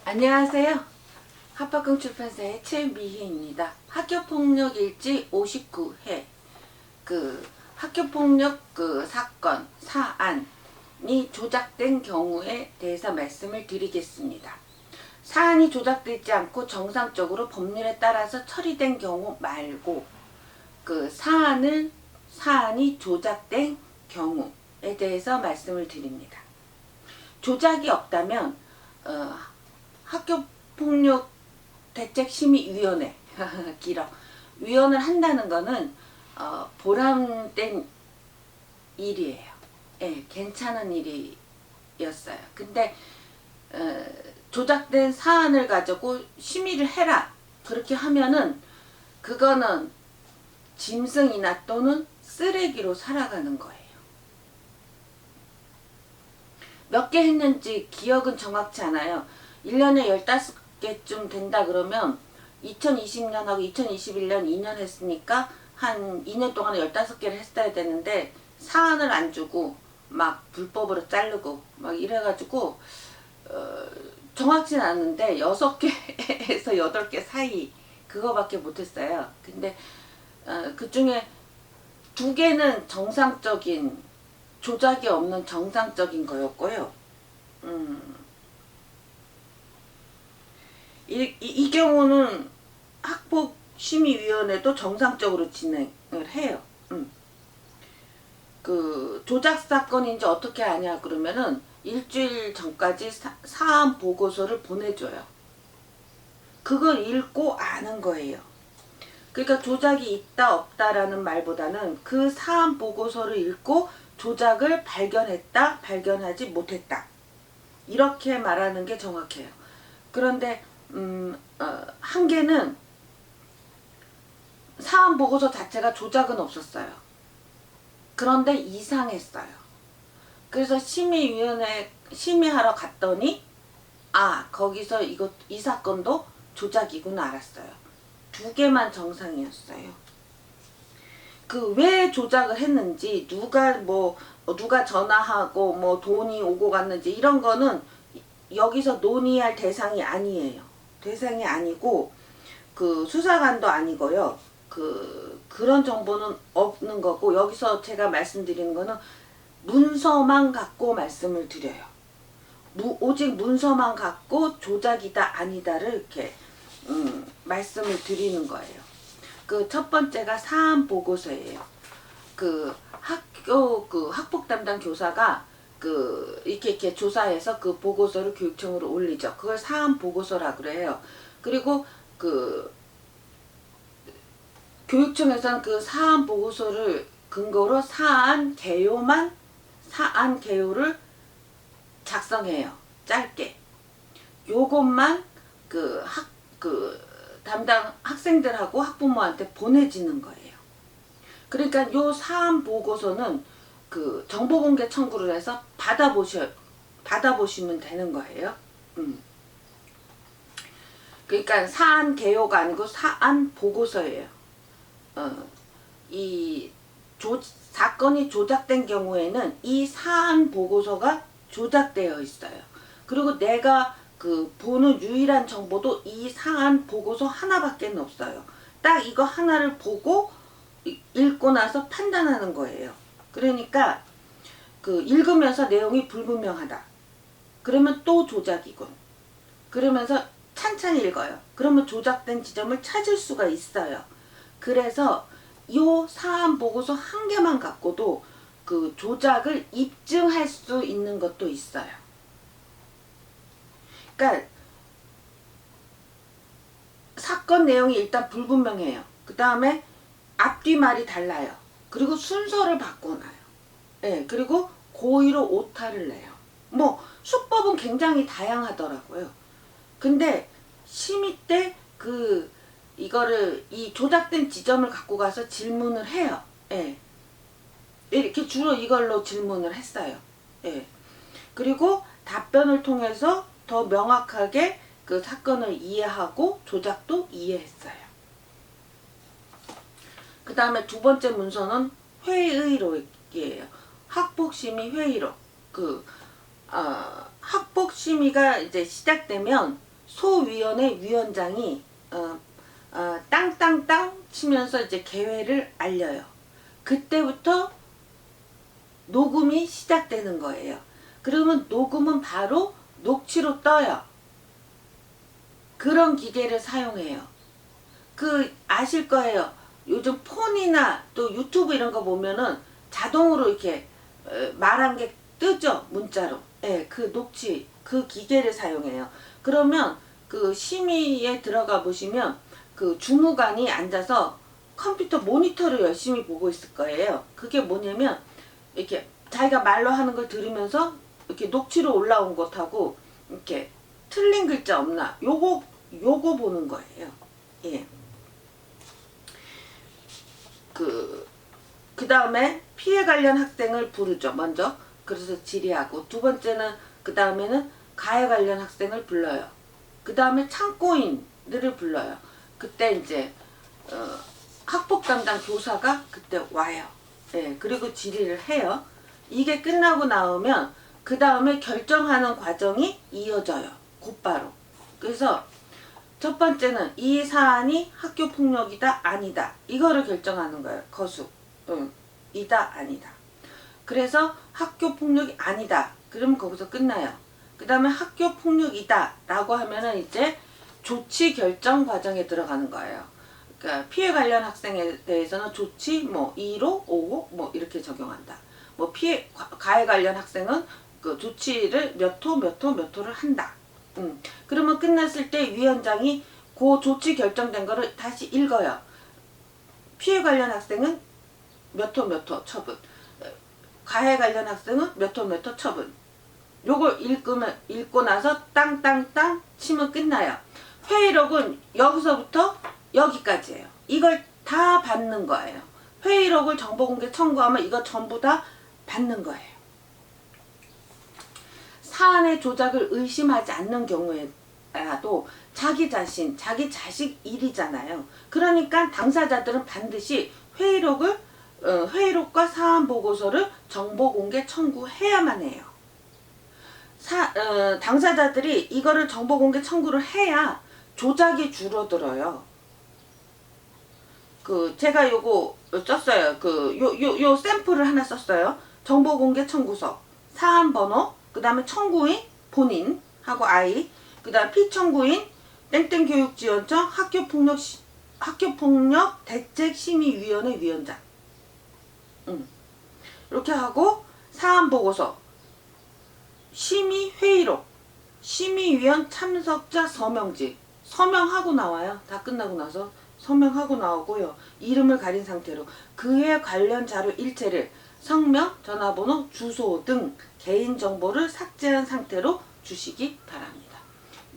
안녕하세요. 합박금 출판사의 최미희입니다. 학교폭력일지 59회 학교폭력 사건, 사안이 조작된 경우에 대해서 말씀을 드리겠습니다. 사안이 조작되지 않고 정상적으로 법률에 따라서 처리된 경우 말고 사안이 조작된 경우에 대해서 말씀을 드립니다. 조작이 없다면 학교폭력 대책심의위원회 길어 위원을 한다는 거는 보람된 일이에요. 예, 괜찮은 일이었어요. 근데 조작된 사안을 가지고 심의를 해라 그렇게 하면은 그거는 짐승이나 또는 쓰레기로 살아가는 거예요. 몇 개 했는지 기억은 정확치 않아요. 1년에 15개쯤 된다 그러면 2020년하고 2021년 2년 했으니까 한 2년 동안에 15개를 했어야 되는데 사안을 안 주고 막 불법으로 자르고 막 이래가지고 정확치는 않은데 6개에서 8개 사이 그거밖에 못했어요. 근데 그 중에 2개는 정상적인 조작이 없는 정상적인 거였고요. 이 경우는 학폭심의위원회도 정상적으로 진행을 해요. 그 조작 사건인지 어떻게 아냐 그러면은 일주일 전까지 사안 보고서를 보내줘요. 그걸 읽고 아는 거예요. 그러니까 조작이 있다 없다라는 말보다는 그 사안 보고서를 읽고 조작을 발견했다 발견하지 못했다 이렇게 말하는 게 정확해요. 그런데 한 개는 사안 보고서 자체가 조작은 없었어요. 그런데 이상했어요. 그래서 심의위원회 심의하러 갔더니 거기서 이 사건도 조작이구나 알았어요. 2개만 정상이었어요. 왜 조작을 했는지 누가 전화하고 뭐 돈이 오고 갔는지 이런 거는 여기서 논의할 대상이 아니에요. 대상이 아니고 수사관도 아니고요. 그런 정보는 없는 거고 여기서 제가 말씀드리는 거는 문서만 갖고 말씀을 드려요. 오직 문서만 갖고 조작이다 아니다를 이렇게 말씀을 드리는 거예요. 첫 번째가 사안 보고서예요. 학폭 담당 교사가 이렇게 조사해서 그 보고서를 교육청으로 올리죠. 그걸 사안 보고서라 그래요. 그리고 교육청에서는 그 사안 보고서를 근거로 사안 개요를 작성해요. 짧게. 요것만 담당 학생들하고 학부모한테 보내지는 거예요. 그러니까 요 사안 보고서는 정보공개 청구를 해서 받아보시면 되는 거예요. 그러니까 사안 개요가 아니고 사안 보고서예요. 사건이 조작된 경우에는 이 사안 보고서가 조작되어 있어요. 그리고 내가 보는 유일한 정보도 이 사안 보고서 하나밖에 없어요. 딱 이거 하나를 보고 읽고 나서 판단하는 거예요. 그러니까 읽으면서 내용이 불분명하다. 그러면 또 조작이군. 그러면서 찬찬히 읽어요. 그러면 조작된 지점을 찾을 수가 있어요. 그래서 이 사안 보고서 한 개만 갖고도 조작을 입증할 수 있는 것도 있어요. 그러니까 사건 내용이 일단 불분명해요. 그 다음에 앞뒤 말이 달라요. 그리고 순서를 바꿔놔요. 예, 그리고 고의로 오타를 내요. 수법은 굉장히 다양하더라고요. 근데 심의 때 이 조작된 지점을 갖고 가서 질문을 해요. 예. 이렇게 주로 이걸로 질문을 했어요. 예. 그리고 답변을 통해서 더 명확하게 그 사건을 이해하고 조작도 이해했어요. 그 다음에 2번째 문서는 회의록이에요. 학폭심의 회의록. 학폭심의가 이제 시작되면 소위원회 위원장이 땅땅땅 치면서 이제 개회를 알려요. 그때부터 녹음이 시작되는 거예요. 그러면 녹음은 바로 녹취로 떠요. 그런 기계를 사용해요. 아실 거예요. 요즘 폰이나 또 유튜브 이런 거 보면은 자동으로 이렇게 말한 게 뜨죠. 문자로. 예, 그 녹취, 그 기계를 사용해요. 그러면 그 심의에 들어가 보시면 그 주무관이 앉아서 컴퓨터 모니터를 열심히 보고 있을 거예요. 그게 뭐냐면 이렇게 자기가 말로 하는 걸 들으면서 이렇게 녹취로 올라온 것하고 이렇게 틀린 글자 없나 요거 보는 거예요. 예. 그 다음에 피해 관련 학생을 부르죠. 먼저. 그래서 질의하고, 두 번째는 그 다음에는 가해 관련 학생을 불러요. 그 다음에 참고인들을 불러요. 그때 이제 학폭 담당 교사가 그때 와요. 예, 그리고 질의를 해요. 이게 끝나고 나오면 그 다음에 결정하는 과정이 이어져요. 곧바로. 그래서 첫 번째는 이 사안이 학교폭력이다 아니다 이거를 결정하는 거예요. 거수. 이다 아니다. 그래서 학교폭력이 아니다 그러면 거기서 끝나요. 그 다음에 학교폭력이다 라고 하면은 이제 조치 결정 과정에 들어가는 거예요. 그러니까 피해 관련 학생에 대해서는 조치 뭐 2호, 5호 뭐 이렇게 적용한다. 뭐 가해 관련 학생은 그 조치를 몇 호를 한다. 그러면 끝났을 때 위원장이 그 조치 결정된 거를 다시 읽어요. 피해 관련 학생은 몇 호 처분, 가해 관련 학생은 몇 호 처분. 요걸 읽고 나서 땅땅땅 치면 끝나요. 회의록은 여기서부터 여기까지예요. 이걸 다 받는 거예요. 회의록을 정보공개 청구하면 이거 전부 다 받는 거예요. 사안의 조작을 의심하지 않는 경우에라도 자기 자신, 자기 자식 일이잖아요. 그러니까 당사자들은 반드시 회의록과 사안 보고서를 정보공개 청구해야만 해요. 당사자들이 이거를 정보공개 청구를 해야 조작이 줄어들어요. 제가 요거 썼어요. 요 샘플을 하나 썼어요. 정보공개 청구서, 사안 번호, 그 다음에 청구인 본인하고 아이, 그 다음 피청구인 땡땡 교육지원청 학교폭력 대책심의위원회 위원장. 이렇게 하고 사안 보고서, 심의 회의록, 심의위원 참석자 서명지 서명하고 나와요. 다 끝나고 나서 서명하고 나오고요. 이름을 가린 상태로 그에 관련 자료 일체를 성명, 전화번호, 주소 등 개인정보를 삭제한 상태로 주시기 바랍니다.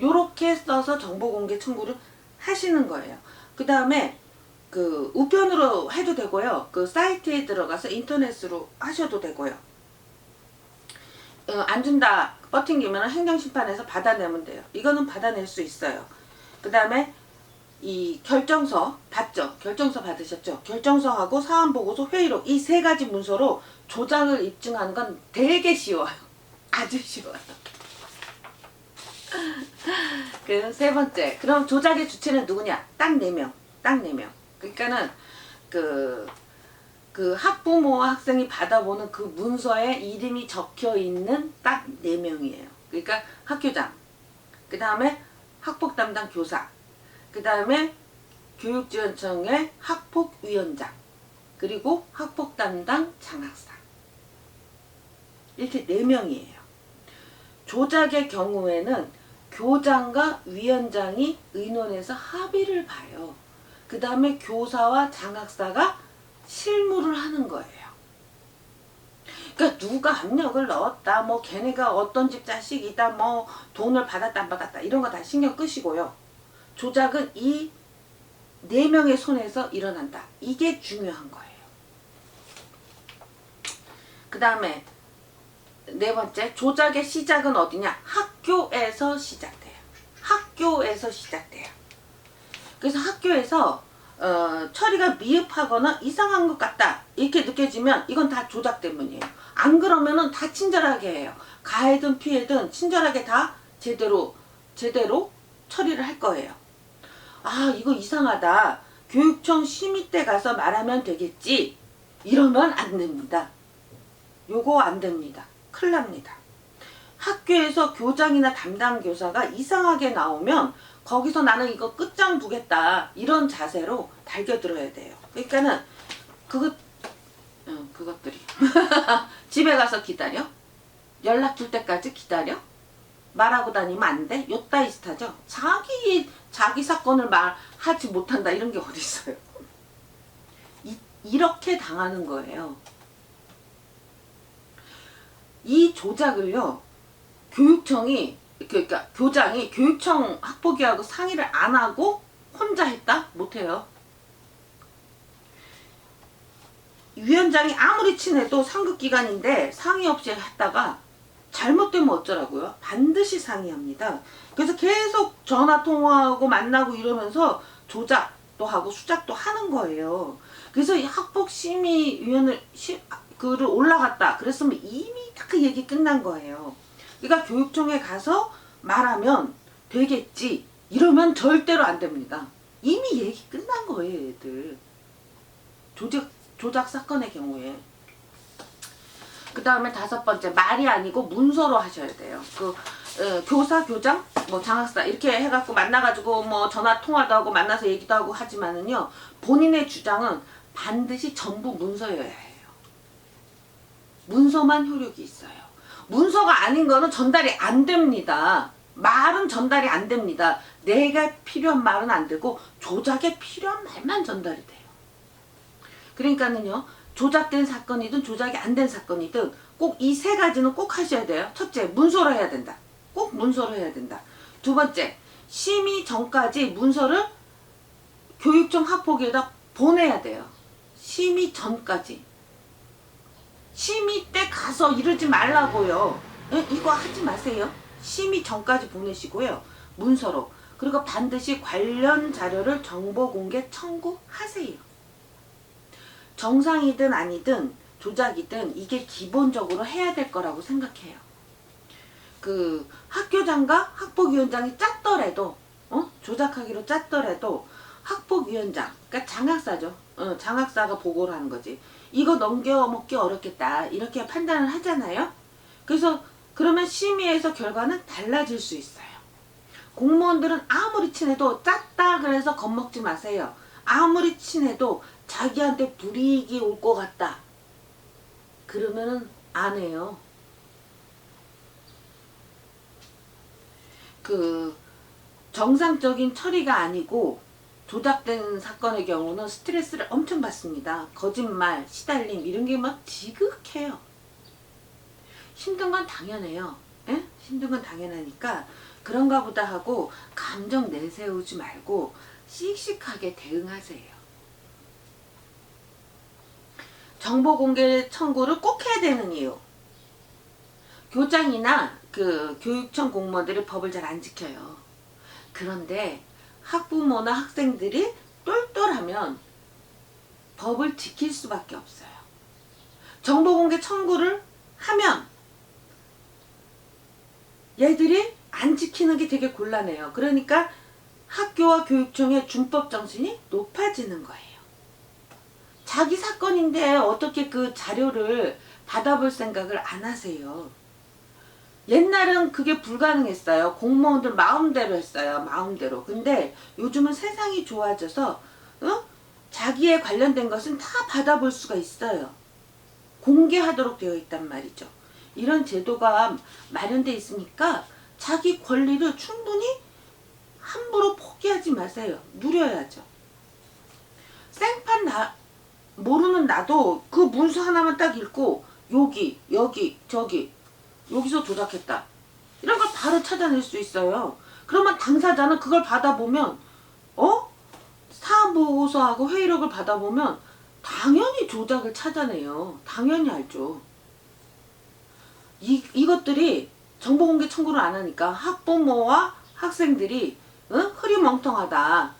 요렇게 써서 정보공개 청구를 하시는 거예요. 그 다음에 우편으로 해도 되고요. 사이트에 들어가서 인터넷으로 하셔도 되고요. 안 준다 버팅기면 행정심판에서 받아내면 돼요. 이거는 받아낼 수 있어요. 그 다음에 이 결정서 받죠. 결정서 받으셨죠. 결정서하고 사안보고서, 회의록 이 세 가지 문서로 조작을 입증하는 건 되게 쉬워요. 아주 쉬워요. 그 세 번째, 그럼 조작의 주체는 누구냐? 딱 4명. 딱 4명. 그러니까는 그 학부모와 학생이 받아보는 그 문서에 이름이 적혀 있는 딱 4명이에요. 그러니까 학교장, 그 다음에 학폭 담당 교사, 그 다음에 교육지원청의 학폭위원장, 그리고 학폭 담당 장학사. 이렇게 4명이에요. 조작의 경우에는 교장과 위원장이 의논해서 합의를 봐요. 그 다음에 교사와 장학사가 실무를 하는 거예요. 그러니까 누가 압력을 넣었다, 뭐 걔네가 어떤 집 자식이다, 뭐 돈을 받았다 안 받았다 이런 거 다 신경 끄시고요. 조작은 이 4명의 손에서 일어난다. 이게 중요한 거예요. 그 다음에 4번째, 조작의 시작은 어디냐? 학교에서 시작돼요. 학교에서 시작돼요. 그래서 학교에서 처리가 미흡하거나 이상한 것 같다 이렇게 느껴지면 이건 다 조작 때문이에요. 안 그러면은 다 친절하게 해요. 가해든 피해든 친절하게 다 제대로 처리를 할 거예요. 아, 이거 이상하다. 교육청 심의 때 가서 말하면 되겠지. 이러면 안 됩니다. 요거 안 됩니다. 큰일 납니다. 학교에서 교장이나 담당 교사가 이상하게 나오면 거기서 나는 이거 끝장 보겠다. 이런 자세로 달겨들어야 돼요. 그러니까는 그것들이 집에 가서 기다려? 연락 줄 때까지 기다려? 말하고 다니면 안 돼? 요따위 스타죠. 자기 사건을 말하지 못한다 이런 게 어디 있어요. 이렇게 당하는 거예요. 이 조작을요, 교육청이, 그러니까 교장이 교육청 학부기하고 상의를 안 하고 혼자 했다? 못해요. 위원장이 아무리 친해도 상급기관인데 상의 없이 했다가 잘못되면 어쩌라고요? 반드시 상의합니다. 그래서 계속 전화 통화하고 만나고 이러면서 조작도 하고 수작도 하는 거예요. 그래서 이 학폭심의위원을 그를 올라갔다 그랬으면 이미 딱 그 얘기 끝난 거예요. 그러니까 교육청에 가서 말하면 되겠지 이러면 절대로 안 됩니다. 이미 얘기 끝난 거예요, 얘들. 조작 사건의 경우에. 그 다음에 5번째, 말이 아니고 문서로 하셔야 돼요. 교사, 교장, 뭐 장학사 이렇게 해갖고 만나가지고 뭐 전화 통화도 하고 만나서 얘기도 하고 하지만은요, 본인의 주장은 반드시 전부 문서여야 해요. 문서만 효력이 있어요. 문서가 아닌 거는 전달이 안 됩니다. 말은 전달이 안 됩니다. 내가 필요한 말은 안 되고 조작에 필요한 말만 전달이 돼요. 그러니까는요, 조작된 사건이든 조작이 안 된 사건이든 꼭 이 3가지는 꼭 하셔야 돼요. 첫째, 문서로 해야 된다. 꼭 문서로 해야 된다. 2번째, 심의 전까지 문서를 교육청 학폭위에다 보내야 돼요. 심의 전까지. 심의 때 가서 이러지 말라고요. 이거 하지 마세요. 심의 전까지 보내시고요. 문서로. 그리고 반드시 관련 자료를 정보공개 청구하세요. 정상이든 아니든 조작이든 이게 기본적으로 해야 될 거라고 생각해요. 학교장과 학폭위원장이 짰더라도, 조작하기로 짰더라도 학폭위원장, 그러니까 장학사죠. 장학사가 보고를 하는 거지. 이거 넘겨먹기 어렵겠다 이렇게 판단을 하잖아요. 그래서 그러면 심의에서 결과는 달라질 수 있어요. 공무원들은 아무리 친해도 짰다 그래서 겁먹지 마세요. 아무리 친해도 자기한테 불이익이 올 것 같다 그러면은 안 해요. 정상적인 처리가 아니고 조작된 사건의 경우는 스트레스를 엄청 받습니다. 거짓말, 시달림 이런 게 막 지극해요. 힘든 건 당연해요. 에? 힘든 건 당연하니까 그런가 보다 하고 감정 내세우지 말고 씩씩하게 대응하세요. 정보공개 청구를 꼭 해야 되는 이유. 교장이나 교육청 공무원들이 법을 잘 안 지켜요. 그런데 학부모나 학생들이 똘똘하면 법을 지킬 수밖에 없어요. 정보공개 청구를 하면 얘들이 안 지키는 게 되게 곤란해요. 그러니까 학교와 교육청의 준법 정신이 높아지는 거예요. 자기 사건인데 어떻게 그 자료를 받아볼 생각을 안 하세요. 옛날은 그게 불가능했어요. 공무원들 마음대로 했어요. 마음대로. 근데 요즘은 세상이 좋아져서 자기에 관련된 것은 다 받아볼 수가 있어요. 공개하도록 되어 있단 말이죠. 이런 제도가 마련되어 있으니까 자기 권리를 충분히 함부로 포기하지 마세요. 누려야죠. 생판 모르는 나도 그 문서 하나만 딱 읽고 여기 저기 여기서 조작했다 이런 걸 바로 찾아낼 수 있어요. 그러면 당사자는 그걸 받아보면 사안보고서하고 회의록을 받아보면 당연히 조작을 찾아내요. 당연히 알죠. 이것들이 정보공개 청구를 안 하니까 학부모와 학생들이 흐리멍텅하다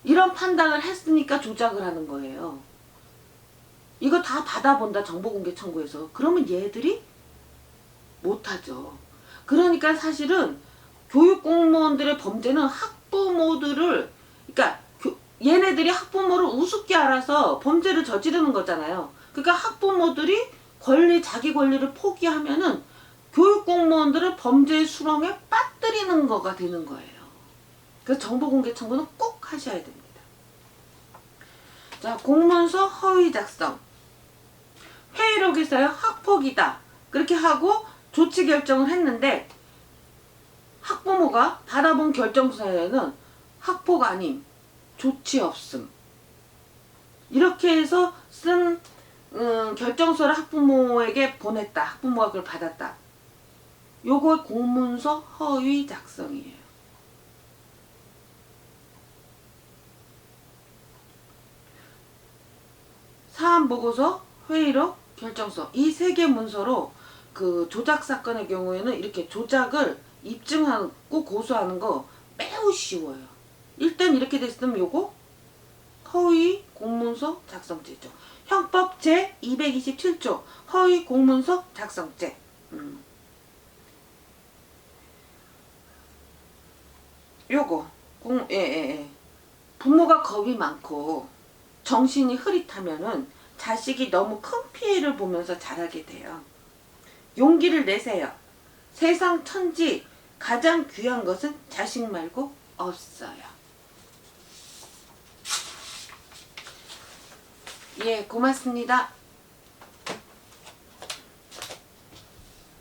이런 판단을 했으니까 조작을 하는 거예요. 이거 다 받아본다 정보공개 청구에서. 그러면 얘들이 못하죠. 그러니까 사실은 교육 공무원들의 범죄는 학부모들을, 그러니까 얘네들이 학부모를 우습게 알아서 범죄를 저지르는 거잖아요. 그러니까 학부모들이 자기 권리를 포기하면은 교육 공무원들을 범죄의 수렁에 빠뜨리는 거가 되는 거예요. 그래서 정보공개 청구는 꼭 하셔야 됩니다. 자, 공문서 허위 작성. 회의록에서요, 학폭이다 그렇게 하고 조치 결정을 했는데 학부모가 받아본 결정서에는 학폭 아님, 조치 없음, 이렇게 해서 쓴 결정서를 학부모에게 보냈다. 학부모가 그걸 받았다. 요거 공문서 허위 작성이에요. 사안보고서, 회의록, 결정서, 이 세 개 문서로 그 조작 사건의 경우에는 이렇게 조작을 입증하고 고소하는 거 매우 쉬워요. 일단 이렇게 됐으면 요거 허위 공문서 작성죄죠. 형법 제 227조 허위 공문서 작성죄. 요거 부모가 겁이 많고 정신이 흐릿하면은 자식이 너무 큰 피해를 보면서 자라게 돼요. 용기를 내세요. 세상 천지 가장 귀한 것은 자식 말고 없어요. 예, 고맙습니다.